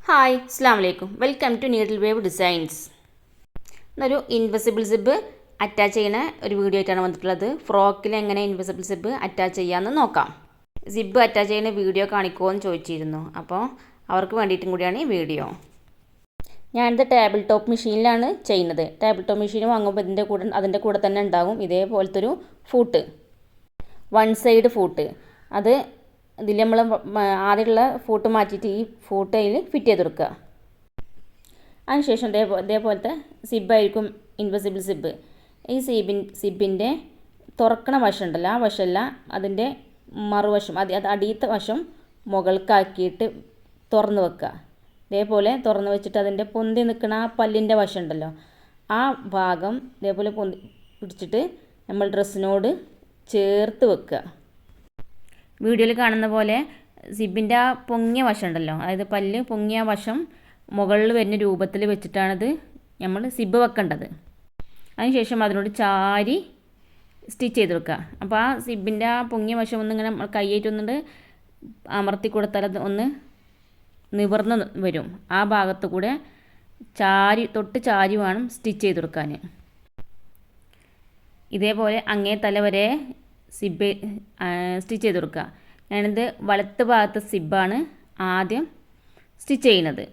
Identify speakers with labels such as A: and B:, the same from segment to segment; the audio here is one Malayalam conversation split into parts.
A: ഹായ് അസ്സാം വലൈക്കും welcome to needle wave designs. എന്നൊരു ഇൻവിസിബിൾ സിബ് അറ്റാച്ച് ചെയ്യുന്ന ഒരു വീഡിയോ ആയിട്ടാണ് വന്നിട്ടുള്ളത്. ഫ്രോക്കിൽ എങ്ങനെ ഇൻവിസിബിൾ സിബ് അറ്റാച്ച് ചെയ്യാമെന്ന് നോക്കാം. സിബ് അറ്റാച്ച് ചെയ്യുന്ന വീഡിയോ കാണിക്കുമോ എന്ന് ചോദിച്ചിരുന്നു. അപ്പോൾ അവർക്ക് വേണ്ടിയിട്ടും കൂടിയാണ് ഈ വീഡിയോ. ഞാനിത് ടേബിൾ ടോപ്പ് മെഷീനിലാണ് ചെയ്യുന്നത്. ടേബിൾ ടോപ്പ് മെഷീൻ വാങ്ങുമ്പോൾ അതിൻ്റെ കൂടെ തന്നെ ഉണ്ടാകും ഇതേപോലത്തെ ഒരു ഫൂട്ട്, വൺ സൈഡ് ഫൂട്ട്. അത് ഇതിൽ നമ്മൾ ആദ്യമുള്ള ഫൂട്ട് മാറ്റിയിട്ട് ഈ ഫൂട്ട് അതിൽ ഫിറ്റ് ചെയ്ത് കൊടുക്കുക. അതിനുശേഷം ഇതേപോലത്തെ സിബായിരിക്കും ഇൻവിസിബിൾ സിബ്. ഈ സിബിൻ്റെ തുറക്കണ വശം ഉണ്ടല്ലോ, ആ വശമല്ല, അതിൻ്റെ മറുവശം, അത് അടിയത്തെ വശം മുകൾക്കാക്കിയിട്ട് തുറന്ന് വെക്കുക. ഇതേപോലെ തുറന്ന് വെച്ചിട്ട് അതിൻ്റെ പൊന്തി നിൽക്കുന്ന ആ പല്ലിൻ്റെ വശം ഉണ്ടല്ലോ, ആ ഭാഗം ഇതേപോലെ പൊന്തി പിടിച്ചിട്ട് നമ്മൾ ഡ്രസ്സിനോട് ചേർത്ത് വെക്കുക. വീഡിയോയിൽ കാണുന്ന പോലെ സിബിൻ്റെ ആ പൊങ്ങിയ വശം ഉണ്ടല്ലോ, അതായത് പല്ല് പൊങ്ങിയ വശം മുകളിൽ വരുന്ന രൂപത്തിൽ വെച്ചിട്ടാണിത് നമ്മൾ സിബ് വെക്കേണ്ടത്. അതിനുശേഷം അതിനോട് ചാരി സ്റ്റിച്ച് ചെയ്ത് വെക്കുക. അപ്പോൾ ആ സിബിൻ്റെ ആ പൊങ്ങിയ വശം ഒന്നിങ്ങനെ കൈയേറ്റൊന്നുകൊണ്ട് അമർത്തി കൊടുത്താൽ അത് ഒന്ന് നിവർന്ന് വരും. ആ ഭാഗത്ത് കൂടെ തൊട്ട് ചാരി വേണം സ്റ്റിച്ച് ചെയ്ത് കൊടുക്കാൻ. ഇതേപോലെ അങ്ങേ തല വരെ സിബ് സ്റ്റിച്ച് ചെയ്ത് കൊടുക്കുക. ഞാനിത് വലത്ത് ഭാഗത്തെ സിബാണ് ആദ്യം സ്റ്റിച്ച് ചെയ്യുന്നത്.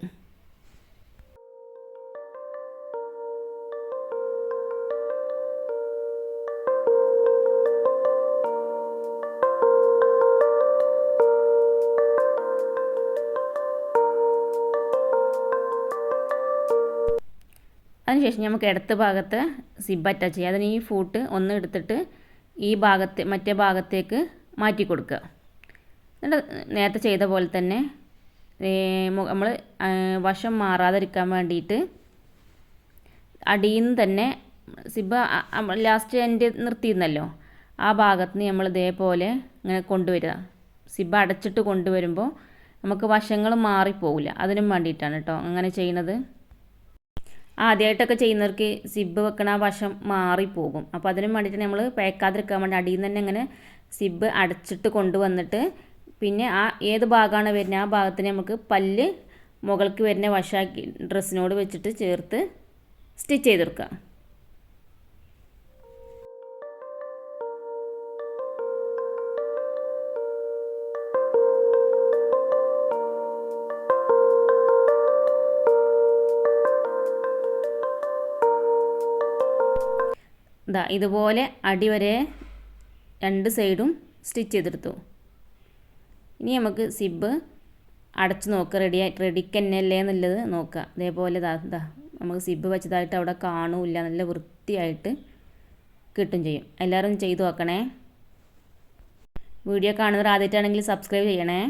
A: അതിനുശേഷം നമുക്ക് ഇടത്ത് ഭാഗത്ത് സിബ് അറ്റാച്ച് ചെയ്യുക. അതിന് ഈ ഫൂട്ട് ഒന്ന് എടുത്തിട്ട് ഈ മറ്റേ ഭാഗത്തേക്ക് മാറ്റി കൊടുക്കുക. എന്നിട്ട് നേരത്തെ ചെയ്ത പോലെ തന്നെ നമ്മൾ വശം മാറാതിരിക്കാൻ വേണ്ടിയിട്ട് അടിയിൽ നിന്ന് തന്നെ സിബ് ലാസ്റ്റ് എൻഡ് നിർത്തിയിരുന്നല്ലോ, ആ ഭാഗത്ത് നിന്ന് നമ്മൾ ഇതേപോലെ ഇങ്ങനെ കൊണ്ടുവരിക. സിബ് അടച്ചിട്ട് കൊണ്ടുവരുമ്പോൾ നമുക്ക് വശങ്ങൾ മാറിപ്പോവില്ല. അതിനും വേണ്ടിയിട്ടാണ് കേട്ടോ അങ്ങനെ ചെയ്യുന്നത്. ആദ്യമായിട്ടൊക്കെ ചെയ്യുന്നവർക്ക് സിബ് വെക്കണ ആ വശം മാറിപ്പോകും. അപ്പോൾ അതിനും വേണ്ടിയിട്ട് നമ്മൾ പേക്കാതിരിക്കാൻ വേണ്ടി അടിയിൽ നിന്ന് തന്നെ ഇങ്ങനെ സിബ് അടച്ചിട്ട് കൊണ്ടുവന്നിട്ട് പിന്നെ ആ ഏത് ഭാഗമാണ് വരുന്നത് ആ ഭാഗത്തിന് നമുക്ക് പല്ല് മുകൾക്ക് വരുന്ന വശമാക്കി ഡ്രസ്സിനോട് വെച്ചിട്ട് ചേർത്ത് സ്റ്റിച്ച് ചെയ്തെടുക്കുക. ഇതുപോലെ അടിവരെ രണ്ട് സൈഡും സ്റ്റിച്ച് ചെയ്തെടുത്തു. ഇനി നമുക്ക് സിബ് അടച്ച് നോക്കുക, റെഡിക്ക് തന്നെയല്ലേ എന്നുള്ളത് നോക്കുക. അതേപോലെ നമുക്ക് സിബ് വെച്ചതായിട്ട് അവിടെ കാണൂല്ല, നല്ല വൃത്തിയായിട്ട് കിട്ടും ചെയ്യും. എല്ലാവരും ചെയ്തു നോക്കണേ. വീഡിയോ കാണുന്നവർ ആദ്യമായിട്ടാണെങ്കിൽ സബ്സ്ക്രൈബ് ചെയ്യണേ.